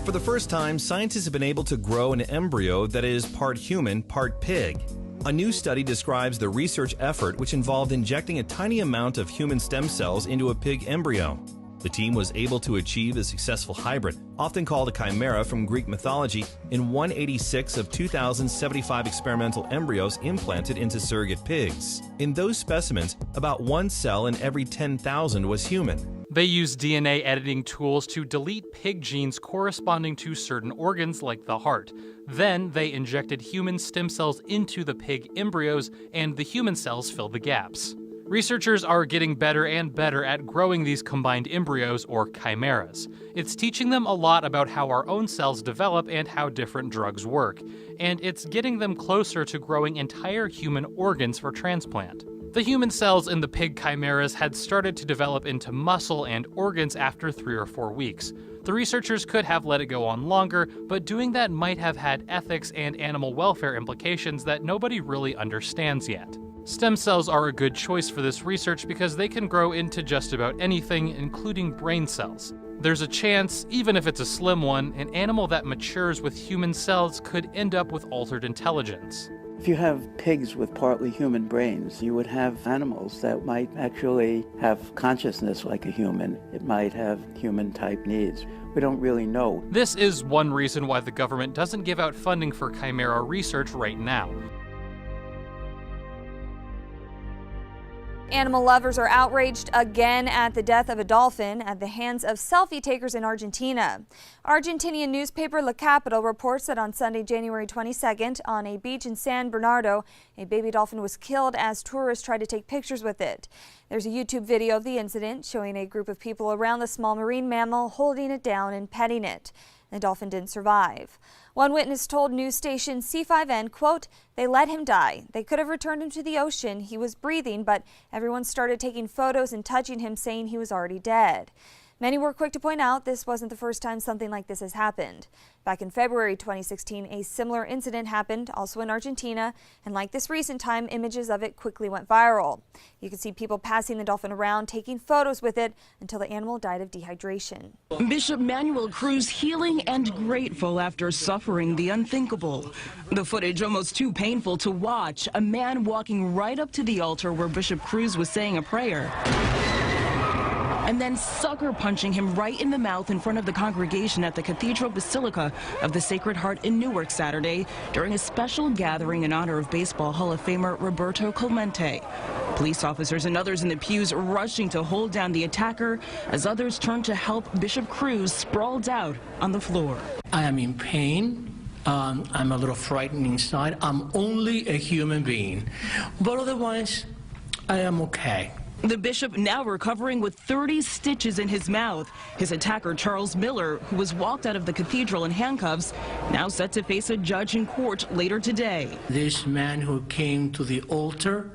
For the first time, scientists have been able to grow an embryo that is part human, part pig. A new study describes the research effort, which involved injecting a tiny amount of human stem cells into a pig embryo. The team was able to achieve a successful hybrid, often called a chimera from Greek mythology, in 186 of 2,075 experimental embryos implanted into surrogate pigs. In those specimens, about 1 cell in every 10,000 was human. They used DNA editing tools to delete pig genes corresponding to certain organs like the heart. Then they injected human stem cells into the pig embryos, and the human cells fill the gaps. Researchers are getting better and better at growing these combined embryos, or chimeras. It's teaching them a lot about how our own cells develop and how different drugs work. And it's getting them closer to growing entire human organs for transplant. The human cells in the pig chimeras had started to develop into muscle and organs after 3 or 4 weeks. The researchers could have let it go on longer, but doing that might have had ethics and animal welfare implications that nobody really understands yet. Stem cells are a good choice for this research because they can grow into just about anything, including brain cells. There's a chance, even if it's a slim one, an animal that matures with human cells could end up with altered intelligence. If you have pigs with partly human brains, you would have animals that might actually have consciousness like a human. It might have human-type needs. We don't really know. This is one reason why the government doesn't give out funding for chimera research right now. Animal lovers are outraged again at the death of a dolphin at the hands of selfie takers in Argentina. Argentinian newspaper La Capital reports that on Sunday, January 22nd, on a beach in San Bernardo, a baby dolphin was killed as tourists tried to take pictures with it. There's a YouTube video of the incident showing a group of people around the small marine mammal holding it down and petting it. The dolphin didn't survive. One witness told news station C5N, quote, "They let him die. They could have returned him to the ocean. He was breathing, but everyone started taking photos and touching him, saying he was already dead." Many were quick to point out this wasn't the first time something like this has happened. Back in February 2016, a similar incident happened, also in Argentina, and like this recent time, images of it quickly went viral. You could see people passing the dolphin around, taking photos with it, until the animal died of dehydration. Bishop Manuel Cruz healing and grateful after suffering the unthinkable. The footage almost too painful to watch, a man walking right up to the altar where Bishop Cruz was saying a prayer, and then sucker punching him right in the mouth in front of the congregation at the Cathedral Basilica of the Sacred Heart in Newark Saturday during a special gathering in honor of Baseball Hall of Famer Roberto Clemente. Police officers and others in the pews rushing to hold down the attacker as others turned to help Bishop Cruz sprawled out on the floor. I am in pain. I'm a little frightened inside. I'm only a human being, but otherwise I am okay. The bishop now recovering with 30 stitches in his mouth. His attacker, Charles Miller, who was walked out of the cathedral in handcuffs, now set to face a judge in court later today. This man who came to the altar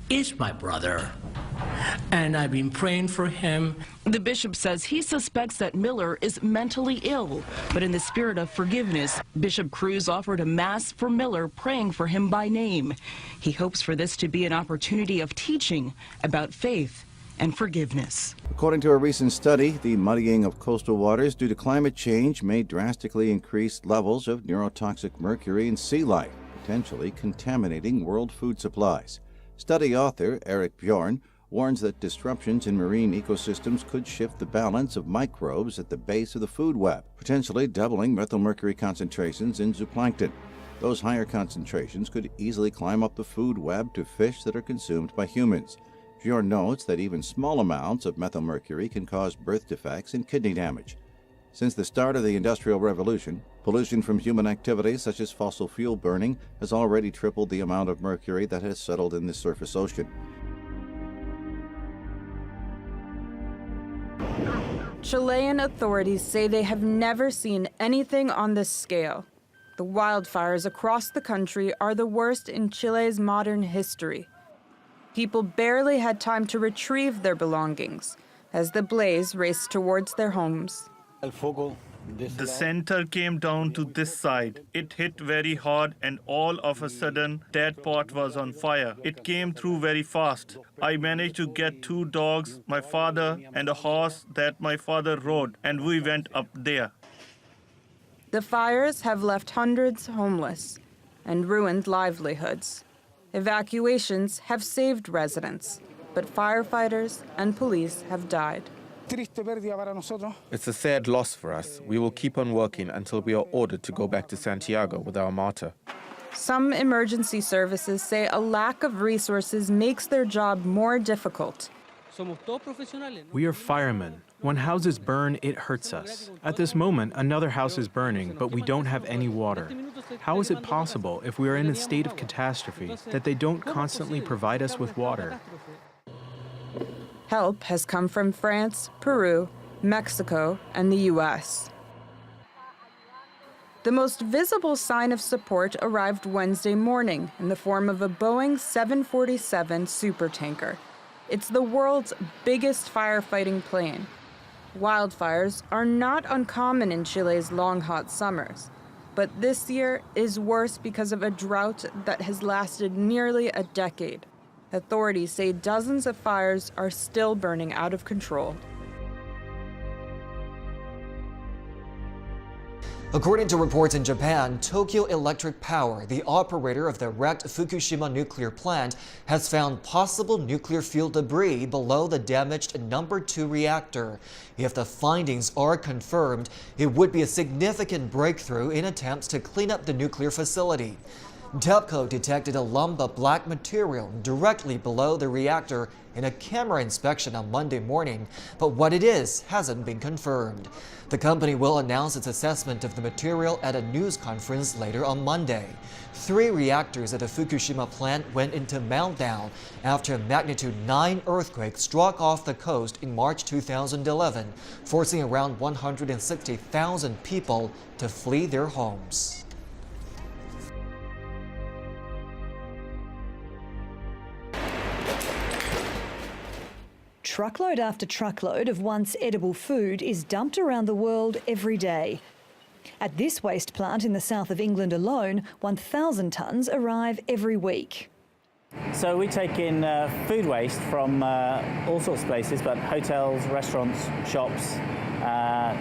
is my brother, and I've been praying for him. The bishop says he suspects that Miller is mentally ill, but in the spirit of forgiveness, Bishop Cruz offered a mass for Miller, praying for him by name. He hopes for this to be an opportunity of teaching about faith and forgiveness. According to a recent study, the muddying of coastal waters due to climate change may drastically increase levels of neurotoxic mercury in sea life, potentially contaminating world food supplies. Study author Eric Bjorn warns that disruptions in marine ecosystems could shift the balance of microbes at the base of the food web, potentially doubling methylmercury concentrations in zooplankton. Those higher concentrations could easily climb up the food web to fish that are consumed by humans. Bjorn notes that even small amounts of methylmercury can cause birth defects and kidney damage. Since the start of the Industrial Revolution, pollution from human activities such as fossil fuel burning has already tripled the amount of mercury that has settled in the surface ocean. Chilean authorities say they have never seen anything on this scale. The wildfires across the country are the worst in Chile's modern history. People barely had time to retrieve their belongings as the blaze raced towards their homes. The center came down to this side. It hit very hard, and all of a sudden, that pot was on fire. It came through very fast. I managed to get 2 dogs, my father, and a horse that my father rode, and we went up there. The fires have left hundreds homeless and ruined livelihoods. Evacuations have saved residents, but firefighters and police have died. It's a sad loss for us. We will keep on working until we are ordered to go back to Santiago with our martyr. Some emergency services say a lack of resources makes their job more difficult. We are firemen. When houses burn, it hurts us. At this moment, another house is burning, but we don't have any water. How is it possible, if we are in a state of catastrophe, that they don't constantly provide us with water? Help has come from France, Peru, Mexico, and the U.S. The most visible sign of support arrived Wednesday morning in the form of a Boeing 747 supertanker. It's the world's biggest firefighting plane. Wildfires are not uncommon in Chile's long, hot summers, but this year is worse because of a drought that has lasted nearly a decade. Authorities say dozens of fires are still burning out of control. According to reports in Japan, Tokyo Electric Power, the operator of the wrecked Fukushima nuclear plant, has found possible nuclear fuel debris below the damaged number 2 reactor. If the findings are confirmed, it would be a significant breakthrough in attempts to clean up the nuclear facility. TEPCO detected a lump of black material directly below the reactor in a camera inspection on Monday morning, but what it is hasn't been confirmed. The company will announce its assessment of the material at a news conference later on Monday. 3 reactors at the Fukushima plant went into meltdown after a magnitude 9 earthquake struck off the coast in March 2011, forcing around 160,000 people to flee their homes. Truckload after truckload of once edible food is dumped around the world every day. At this waste plant in the south of England alone, 1,000 tonnes arrive every week. So we take in food waste from all sorts of places, but hotels, restaurants, shops,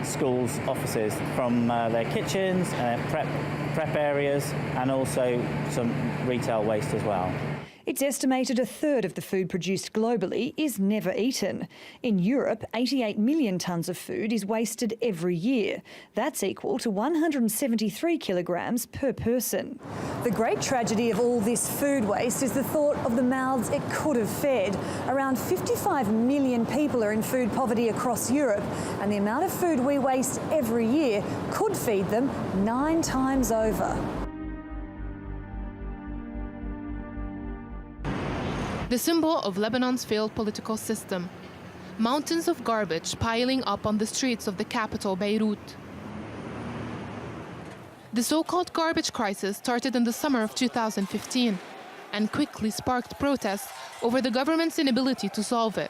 schools, offices, from their kitchens, prep areas, and also some retail waste as well. It's estimated a third of the food produced globally is never eaten. In Europe, 88 million tonnes of food is wasted every year. That's equal to 173 kilograms per person. The great tragedy of all this food waste is the thought of the mouths it could have fed. Around 55 million people are in food poverty across Europe, and the amount of food we waste every year could feed them 9 times over. The symbol of Lebanon's failed political system. Mountains of garbage piling up on the streets of the capital, Beirut. The so-called garbage crisis started in the summer of 2015 and quickly sparked protests over the government's inability to solve it.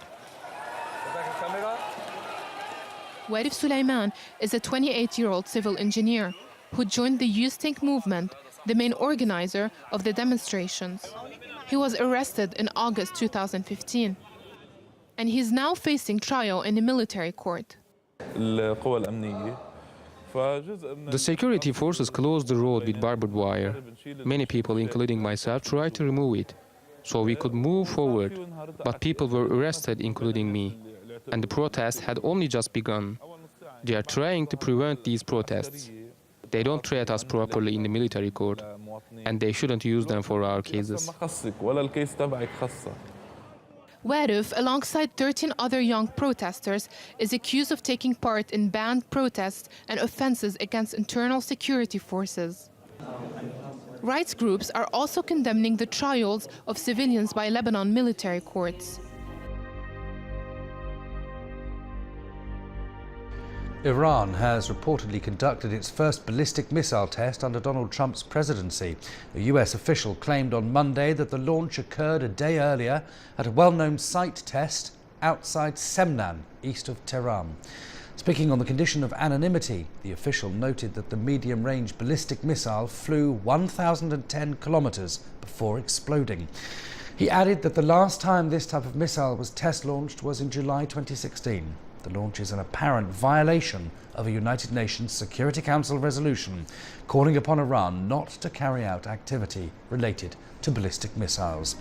Warif Suleiman is a 28-year-old civil engineer who joined the Youth Think movement, the main organizer of the demonstrations. He was arrested in August 2015, and he's now facing trial in a military court. The security forces closed the road with barbed wire. Many people, including myself, tried to remove it, so we could move forward, but people were arrested, including me, and the protest had only just begun. They are trying to prevent these protests. They don't treat us properly in the military court, and they shouldn't use them for our cases. Warif, alongside 13 other young protesters, is accused of taking part in banned protests and offenses against internal security forces. Rights groups are also condemning the trials of civilians by Lebanon military courts. Iran has reportedly conducted its first ballistic missile test under Donald Trump's presidency. A US official claimed on Monday that the launch occurred a day earlier at a well-known site test outside Semnan, east of Tehran. Speaking on the condition of anonymity, the official noted that the medium-range ballistic missile flew 1,010 kilometers before exploding. He added that the last time this type of missile was test-launched was in July 2016. The launch is an apparent violation of a United Nations Security Council resolution calling upon Iran not to carry out activity related to ballistic missiles.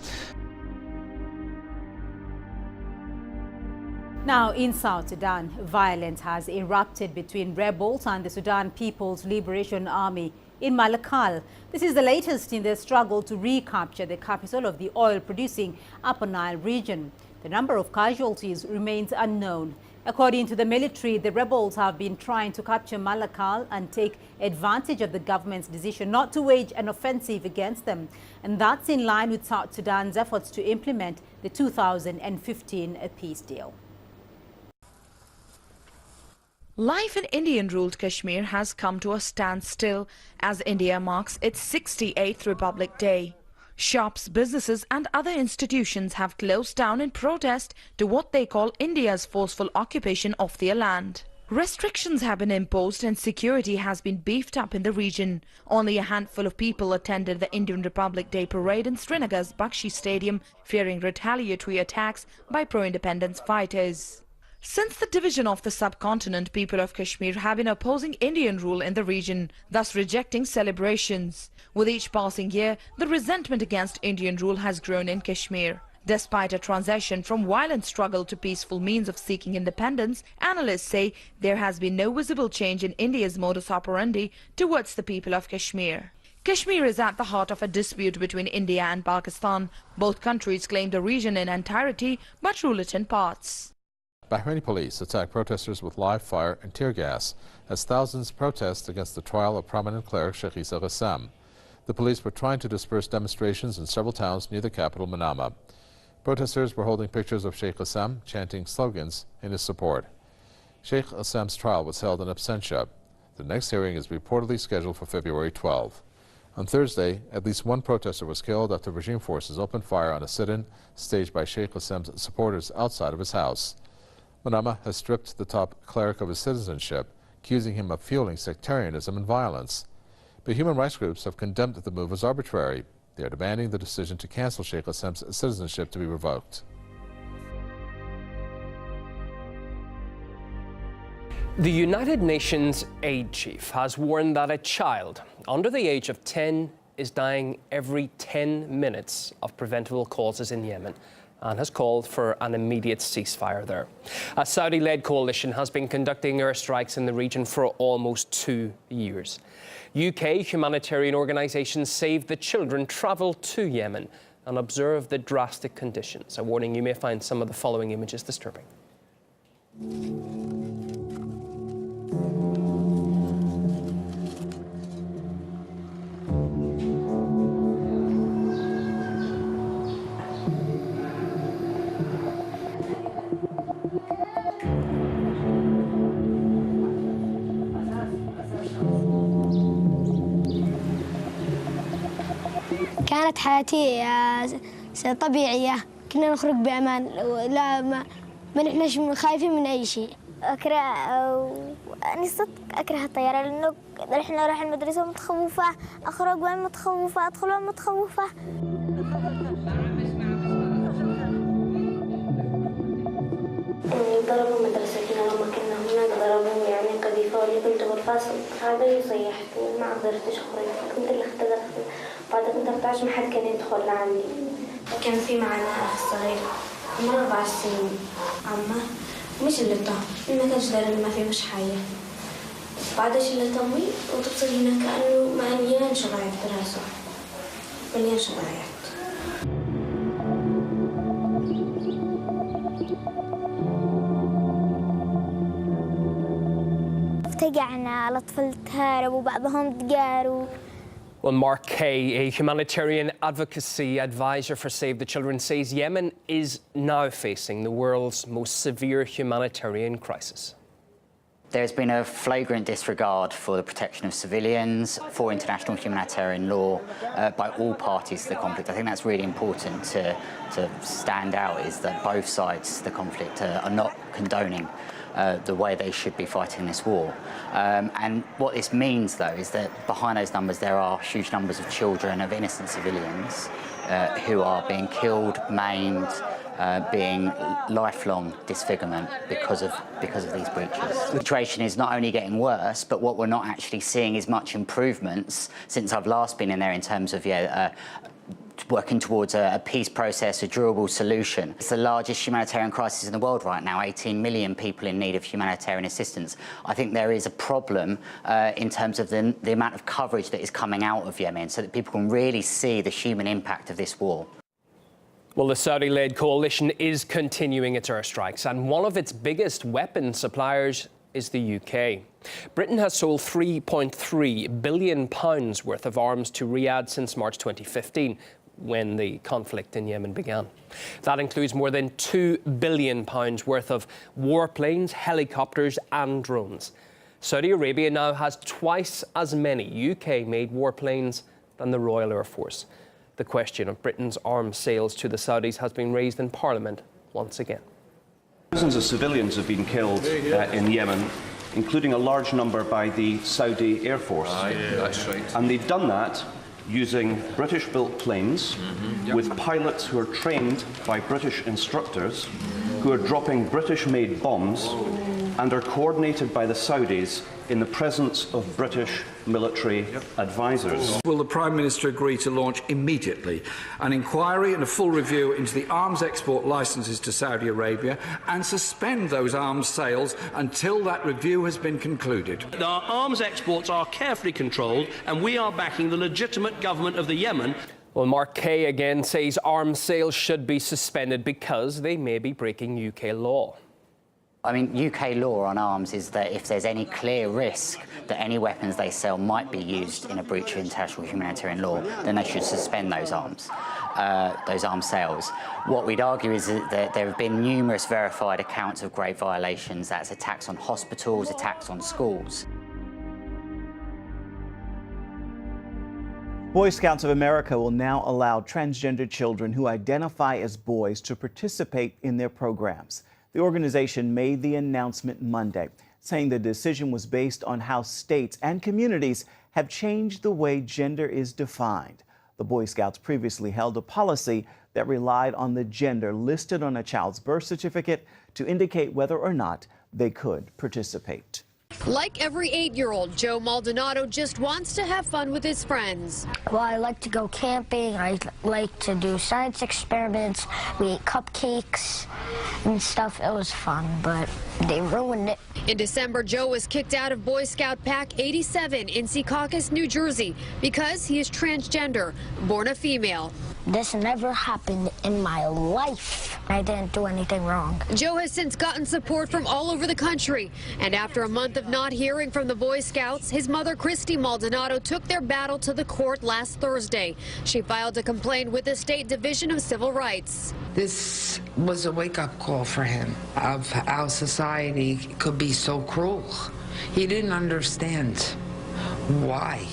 Now, in South Sudan, violence has erupted between rebels and the Sudan People's Liberation Army in Malakal. This is the latest in their struggle to recapture the capital of the oil-producing Upper Nile region. The number of casualties remains unknown. According to the military, the rebels have been trying to capture Malakal and take advantage of the government's decision not to wage an offensive against them. And that's in line with South Sudan's efforts to implement the 2015 peace deal. Life in Indian-ruled Kashmir has come to a standstill as India marks its 68th Republic Day. Shops, businesses and other institutions have closed down in protest to what they call India's forceful occupation of their land. Restrictions have been imposed and security has been beefed up in the region. Only a handful of people attended the Indian Republic Day parade in Srinagar's Bakshi Stadium, fearing retaliatory attacks by pro-independence fighters. Since the division of the subcontinent, people of Kashmir have been opposing Indian rule in the region, thus rejecting celebrations. With each passing year, the resentment against Indian rule has grown in Kashmir. Despite a transition from violent struggle to peaceful means of seeking independence, analysts say there has been no visible change in India's modus operandi towards the people of Kashmir. Kashmir is at the heart of a dispute between India and Pakistan. Both countries claim the region in entirety but rule it in parts. Bahraini police attacked protesters with live fire and tear gas as thousands protest against the trial of prominent cleric Sheikh Issa Ghassam. The police were trying to disperse demonstrations in several towns near the capital, Manama. Protesters were holding pictures of Sheikh Ghassam, chanting slogans in his support. Sheikh Ghassam's trial was held in absentia. The next hearing is reportedly scheduled for February 12. On Thursday, at least one protester was killed after regime forces opened fire on a sit-in staged by Sheikh Ghassam's supporters outside of his house. Manama has stripped the top cleric of his citizenship, accusing him of fueling sectarianism and violence. But human rights groups have condemned the move as arbitrary. They are demanding the decision to cancel Sheikh Ghassam's citizenship to be revoked. The United Nations aid chief has warned that a child under the age of 10 is dying every 10 minutes of preventable causes in Yemen, and has called for an immediate ceasefire there. A Saudi-led coalition has been conducting airstrikes in the region for almost 2 years. UK humanitarian organisations Save the Children travel to Yemen and observe the drastic conditions. A warning: you may find some of the following images disturbing. كانت حياتي طبيعية، كنا نخرج بأمان، لا ما نحناش خايفين من أي شيء. أكره أنا صدق أكره الطيارة لأنه إحنا رايح المدرسة متخوفة، أخرج وين متخوفة، أدخل وين متخوفة. ضربوا مدرستنا لما كنا هناك، ضربوا يعني قذيفة واللي كنت بالفصل هذا يصيحت وما قدرتش أخرج، كنت اللي اختلفت. بعد كنت 14 ما حد كان يدخل لعندي. كان في معنا أخ صغير عمره 4 سنين، عمه مش اللي طه، ما كانش داري ما فيه مش حية. بعد شلت أمي وتبصر هنا كأنه مليان شرايط براسه، مليان شرايط. افتقعنا، الأطفال تهاربوا بعضهم تقاروا. Well, Mark Kay, a humanitarian advocacy advisor for Save the Children, says Yemen is now facing the world's most severe humanitarian crisis. There's been a flagrant disregard for the protection of civilians, for international humanitarian law by all parties to the conflict. I think that's really important to stand out, is that both sides to the conflict are not condoning the way they should be fighting this war. And what this means, though, is that behind those numbers there are huge numbers of children, of innocent civilians who are being killed, maimed, being lifelong disfigurement because of these breaches. The situation is not only getting worse, but what we're not actually seeing is much improvements since I've last been in there in terms of working towards a peace process, a durable solution. It's the largest humanitarian crisis in the world right now, 18 million people in need of humanitarian assistance. I think there is a problem in terms of the amount of coverage that is coming out of Yemen so that people can really see the human impact of this war. Well, the Saudi-led coalition is continuing its airstrikes, and one of its biggest weapon suppliers is the UK. Britain has sold £3.3 billion worth of arms to Riyadh since March 2015, when the conflict in Yemen began. That includes more than £2 billion worth of warplanes, helicopters and drones. Saudi Arabia now has twice as many UK-made warplanes than the Royal Air Force. The question of Britain's arms sales to the Saudis has been raised in Parliament once again. Thousands of civilians have been killed in Yemen, including a large number by the Saudi Air Force. That's right. And they've done that using British-built planes with pilots who are trained by British instructors, who are dropping British-made bombs and are coordinated by the Saudis in the presence of British military advisors. Will the Prime Minister agree to launch immediately an inquiry and a full review into the arms export licences to Saudi Arabia and suspend those arms sales until that review has been concluded? Our arms exports are carefully controlled and we are backing the legitimate government of the Yemen. Well, Mark Kay again says arms sales should be suspended because they may be breaking UK law. I mean, UK law on arms is that if there's any clear risk that any weapons they sell might be used in a breach of international humanitarian law, then they should suspend those arms sales. What we'd argue is that there have been numerous verified accounts of grave violations. That's attacks on hospitals, attacks on schools. Boy Scouts of America will now allow transgender children who identify as boys to participate in their programs. The organization made the announcement Monday, saying the decision was based on how states and communities have changed the way gender is defined. The Boy Scouts previously held a policy that relied on the gender listed on a child's birth certificate to indicate whether or not they could participate. Like every 8-year-old, Joe Maldonado just wants to have fun with his friends. Well, I like to go camping. I like to do science experiments. We ate cupcakes and stuff. It was fun, but they ruined it. In December, Joe was kicked out of Boy Scout Pack 87 in Secaucus, New Jersey, because he is transgender, born a female. This never happened in my life. I didn't do anything wrong. Joe has since gotten support from all over the country. And after a month of not hearing from the Boy Scouts, his mother, Christy Maldonado, took their battle to the court last Thursday. She filed a complaint with the State Division of Civil Rights. This was a wake-up call for him of how society could be so cruel. He didn't understand why.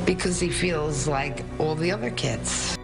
Because he feels like all the other kids.